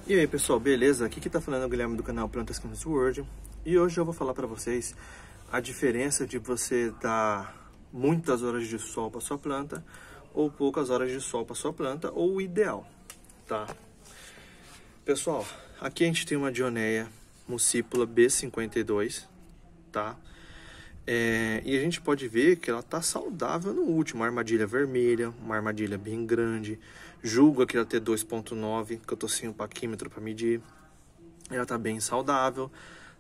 E aí pessoal, beleza? Aqui que tá falando é o Guilherme do canal Plantas Chemistry World. E hoje eu vou falar para vocês a diferença de você dar muitas horas de sol para sua planta ou poucas horas de sol para sua planta, ou o ideal, tá? Pessoal, aqui a gente tem uma Dioneia Muscipula B52, tá? E a gente pode ver que ela tá saudável no último, uma armadilha vermelha, uma armadilha bem grande. Julgo aqui ela ter 2.9, que eu tô sem o paquímetro para medir. Ela tá bem saudável,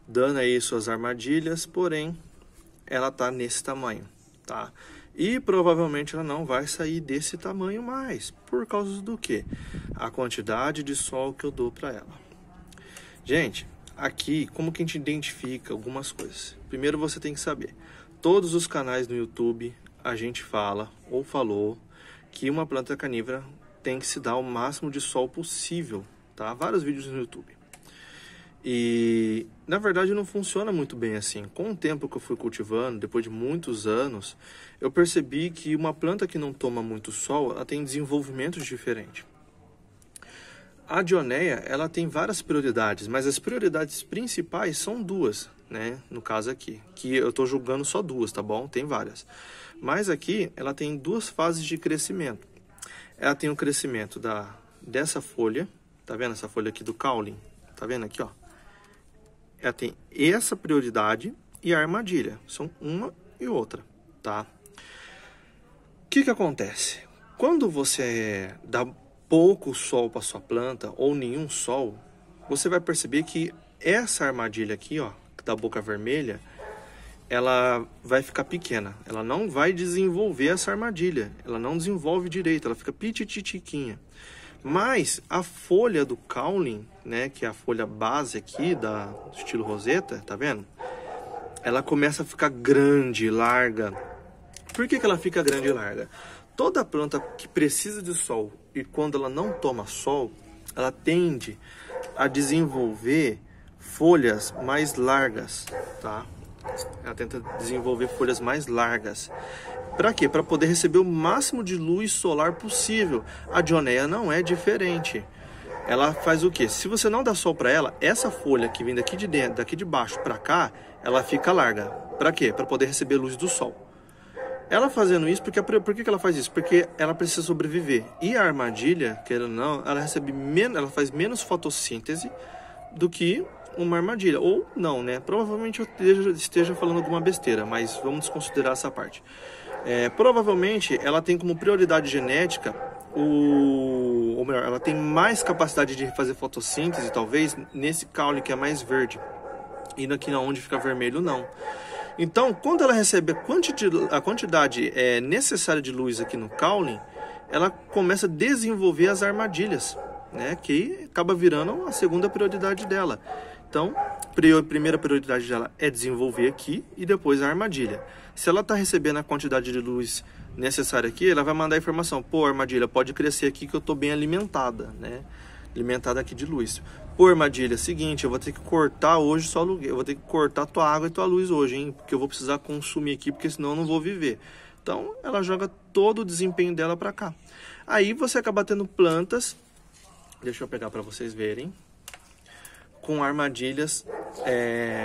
dando aí suas armadilhas, porém ela tá nesse tamanho, tá? E provavelmente ela não vai sair desse tamanho mais, por causa do quê? A quantidade de sol que eu dou para ela. Gente, aqui, como que a gente identifica algumas coisas? Primeiro você tem que saber, todos os canais no YouTube a gente fala ou falou que uma planta carnívora tem que se dar o máximo de sol possível, tá? Vários vídeos no YouTube. E na verdade não funciona muito bem assim. Com o tempo que eu fui cultivando, depois de muitos anos, eu percebi que uma planta que não toma muito sol, ela tem desenvolvimentos diferentes. A Dioneia, ela tem várias prioridades, mas as prioridades principais são duas, né? No caso aqui, que eu tô julgando só duas, tá bom? Tem várias. Mas aqui, ela tem duas fases de crescimento. Ela tem o crescimento dessa folha, tá vendo essa folha aqui do caule? Tá vendo aqui, ó? Ela tem essa prioridade e a armadilha, são uma e outra, tá? O que acontece? Quando você dá pouco sol para sua planta ou nenhum sol, você vai perceber que essa armadilha aqui, ó, da boca vermelha, ela vai ficar pequena. Ela não vai desenvolver essa armadilha. Ela não desenvolve direito, ela fica pititiquinha. Mas a folha do caule, né, que é a folha base aqui do estilo roseta, tá vendo? Ela começa a ficar grande, larga. Por que ela fica grande e larga? Toda planta que precisa de sol e quando ela não toma sol, ela tende a desenvolver folhas mais largas, tá? Ela tenta desenvolver folhas mais largas. Para quê? Para poder receber o máximo de luz solar possível. A Dioneia não é diferente. Ela faz o quê? Se você não dá sol para ela, essa folha que vem daqui de dentro, daqui de baixo para cá, ela fica larga. Para quê? Para poder receber luz do sol. Ela fazendo isso, por que ela faz isso? Porque ela precisa sobreviver. E a armadilha, querendo ou não, ela faz menos fotossíntese do que uma armadilha. Ou não, né? Provavelmente eu esteja falando alguma besteira, mas vamos desconsiderar essa parte. Provavelmente ela tem como prioridade genética, ou melhor, ela tem mais capacidade de fazer fotossíntese, talvez, nesse caule que é mais verde. E aqui onde fica vermelho, não. Então, quando ela recebe a quantidade necessária de luz aqui no caule, ela começa a desenvolver as armadilhas, né? Que acaba virando a segunda prioridade dela. Então, a primeira prioridade dela é desenvolver aqui e depois a armadilha. Se ela está recebendo a quantidade de luz necessária aqui, ela vai mandar a informação: pô, armadilha, pode crescer aqui que eu estou bem alimentada, né? Alimentada aqui de luz. Pô, armadilha, seguinte, eu vou ter que cortar hoje só aluguel, eu vou ter que cortar tua água e tua luz hoje, hein? Porque eu vou precisar consumir aqui, porque senão eu não vou viver. Então, ela joga todo o desempenho dela para cá. Aí você acaba tendo plantas, deixa eu pegar para vocês verem, com armadilhas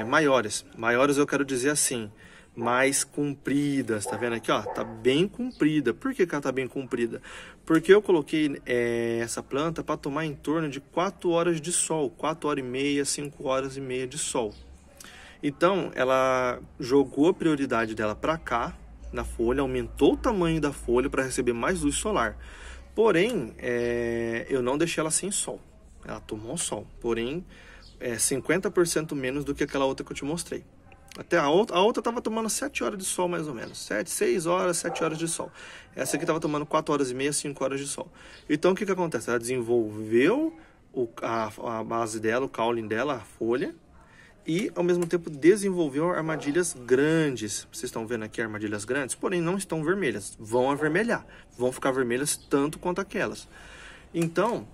maiores. Maiores eu quero dizer assim, mais compridas, tá vendo aqui, ó? Tá bem comprida. Por que ela tá bem comprida? Porque eu coloquei essa planta para tomar em torno de 4 horas de sol, 4 horas e meia, 5 horas e meia de sol. Então, ela jogou a prioridade dela para cá, na folha, aumentou o tamanho da folha para receber mais luz solar. Porém, eu não deixei ela sem sol. Ela tomou sol, porém, 50% menos do que aquela outra que eu te mostrei. Até a outra estava tomando 7 horas de sol mais ou menos. 6 horas, 7 horas de sol. Essa aqui estava tomando 4 horas e meia, 5 horas de sol. Então o que acontece? Ela desenvolveu a base dela, o caule dela, a folha. E ao mesmo tempo desenvolveu armadilhas grandes. Vocês estão vendo aqui armadilhas grandes, porém não estão vermelhas. Vão avermelhar. Vão ficar vermelhas tanto quanto aquelas. Então,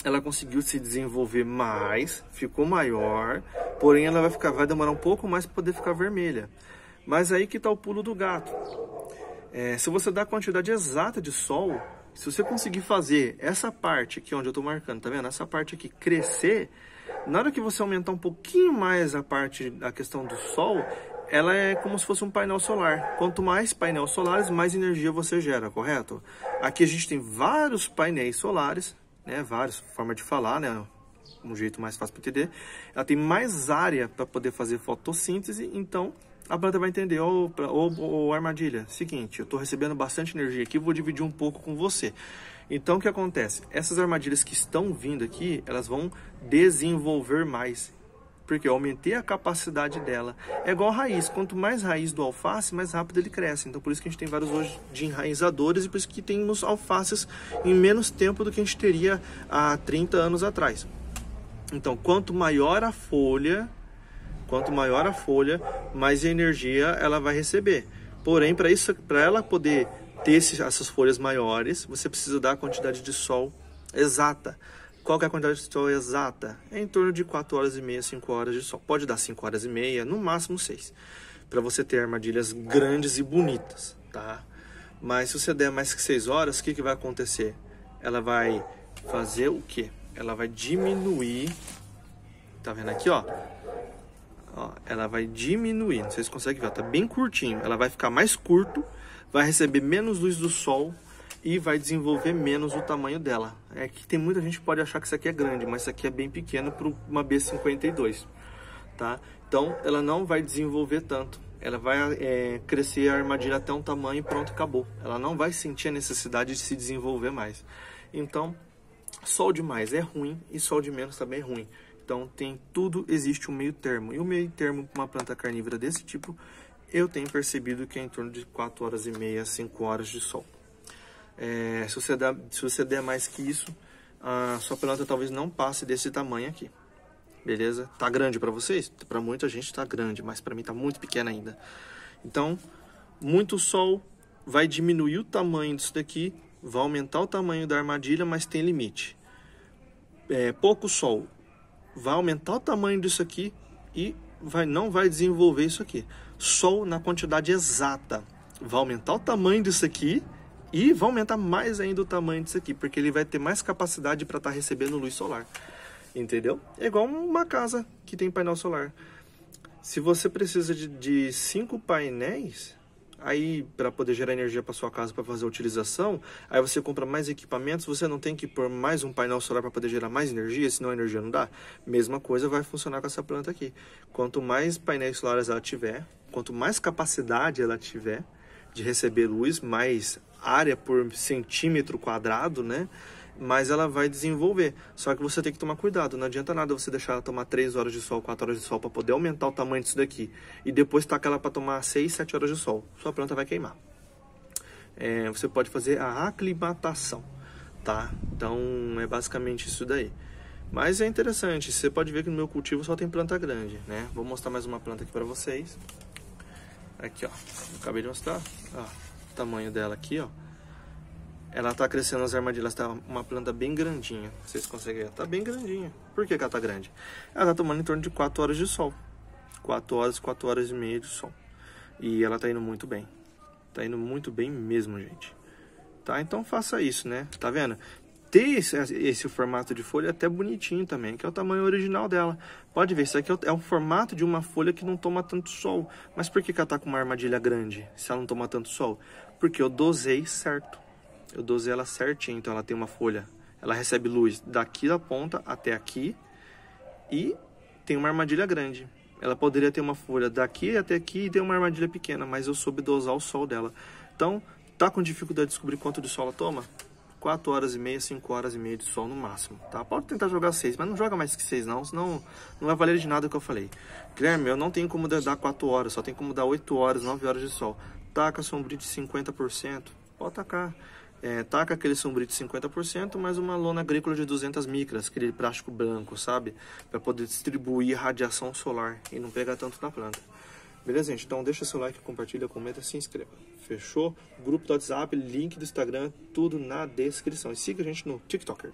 ela conseguiu se desenvolver mais, ficou maior, porém ela vai demorar um pouco mais para poder ficar vermelha. Mas aí que está o pulo do gato. Se você dá a quantidade exata de sol, Se você conseguir fazer essa parte aqui onde eu tô marcando, tá vendo? Essa parte aqui crescer, na hora que você aumentar um pouquinho mais a questão do sol, ela é como se fosse um painel solar. Quanto mais painéis solares, mais energia você gera, correto? Aqui a gente tem vários painéis solares, né? Várias formas de falar, né? Um jeito mais fácil para entender. Ela tem mais área para poder fazer fotossíntese, então a planta vai entender, armadilha, seguinte, eu estou recebendo bastante energia aqui, vou dividir um pouco com você. Então o que acontece? Essas armadilhas que estão vindo aqui, elas vão desenvolver mais, porque eu aumentei a capacidade dela. É igual a raiz, quanto mais raiz do alface, mais rápido ele cresce. Então por isso que a gente tem vários hoje de enraizadores e por isso que temos alfaces em menos tempo do que a gente teria há 30 anos atrás. Então quanto maior a folha, mais energia ela vai receber. Porém, para ela poder ter essas folhas maiores, você precisa dar a quantidade de sol exata. Qual que é a quantidade de sol exata? É em torno de 4 horas e meia, 5 horas de sol. Pode dar 5 horas e meia, no máximo 6. Para você ter armadilhas grandes e bonitas, tá? Mas se você der mais que 6 horas, o que vai acontecer? Ela vai fazer o quê? Ela vai diminuir. Tá vendo aqui, ó? Ela vai diminuir, não sei se consegue ver, tá bem curtinho. Ela vai ficar mais curto, vai receber menos luz do sol e vai desenvolver menos o tamanho dela. É que tem muita gente que pode achar que isso aqui é grande, mas isso aqui é bem pequeno para uma B52, tá? Então ela não vai desenvolver tanto. Ela vai crescer a armadilha até um tamanho e pronto, acabou. Ela não vai sentir a necessidade de se desenvolver mais. Então, sol demais é ruim e sol de menos também é ruim. Então, existe um meio termo. E o meio termo para uma planta carnívora desse tipo, eu tenho percebido que é em torno de 4 horas e meia, 5 horas de sol. Se você der mais que isso, a sua planta talvez não passe desse tamanho aqui. Beleza? Tá grande para vocês? Para muita gente tá grande, mas para mim tá muito pequena ainda. Então, muito sol vai diminuir o tamanho disso daqui, vai aumentar o tamanho da armadilha, mas tem limite. Pouco sol vai aumentar o tamanho disso aqui e não vai desenvolver isso aqui. Sol na quantidade exata vai aumentar o tamanho disso aqui e vai aumentar mais ainda o tamanho disso aqui, porque ele vai ter mais capacidade para estar recebendo luz solar. Entendeu? É igual uma casa que tem painel solar. Se você precisa de 5 painéis, aí para poder gerar energia para sua casa, para fazer a utilização, aí você compra mais equipamentos, você não tem que pôr mais um painel solar para poder gerar mais energia, senão a energia não dá. Mesma coisa vai funcionar com essa planta aqui. Quanto mais painéis solares ela tiver, quanto mais capacidade ela tiver de receber luz, mais área por centímetro quadrado, né? Mas ela vai desenvolver. Só que você tem que tomar cuidado. Não adianta nada você deixar ela tomar 3 horas de sol, 4 horas de sol para poder aumentar o tamanho disso daqui. E depois tacar ela para tomar 6, 7 horas de sol. Sua planta vai queimar. Você pode fazer a aclimatação, tá? Então é basicamente isso daí. Mas é interessante. Você pode ver que no meu cultivo só tem planta grande, né? Vou mostrar mais uma planta aqui para vocês. Aqui, ó. Eu acabei de mostrar. Ó, o tamanho dela aqui, ó. Ela tá crescendo as armadilhas, tá uma planta bem grandinha. Vocês conseguem ver? Tá bem grandinha. Por que ela tá grande? Ela tá tomando em torno de 4 horas de sol. 4 horas e meia de sol. E ela tá indo muito bem. Tá indo muito bem mesmo, gente. Tá? Então faça isso, né? Tá vendo? Ter esse formato de folha é até bonitinho também, que é o tamanho original dela. Pode ver, isso aqui é o formato de uma folha que não toma tanto sol. Mas por que ela tá com uma armadilha grande, se ela não toma tanto sol? Porque eu dosei certo. Eu dosei ela certinho, então ela tem uma folha, ela recebe luz daqui da ponta até aqui e tem uma armadilha grande. Ela poderia ter uma folha daqui até aqui e ter uma armadilha pequena, mas eu soube dosar o sol dela. Então, tá com dificuldade de descobrir quanto de sol ela toma? 4 horas e meia, 5 horas e meia de sol no máximo, tá? Pode tentar jogar 6, mas não joga mais que 6 não, senão não vai valer de nada o que eu falei. Guilherme, eu não tenho como dar 4 horas, só tem como dar 8 horas, 9 horas de sol. Taca sombrio de 50%, pode tacar. Taca aquele sombrio de 50%, mais uma lona agrícola de 200 micras, aquele plástico branco, sabe? Para poder distribuir radiação solar e não pegar tanto na planta. Beleza, gente? Então deixa seu like, compartilha, comenta, se inscreva. Fechou? Grupo do WhatsApp, link do Instagram, tudo na descrição. E siga a gente no TikToker.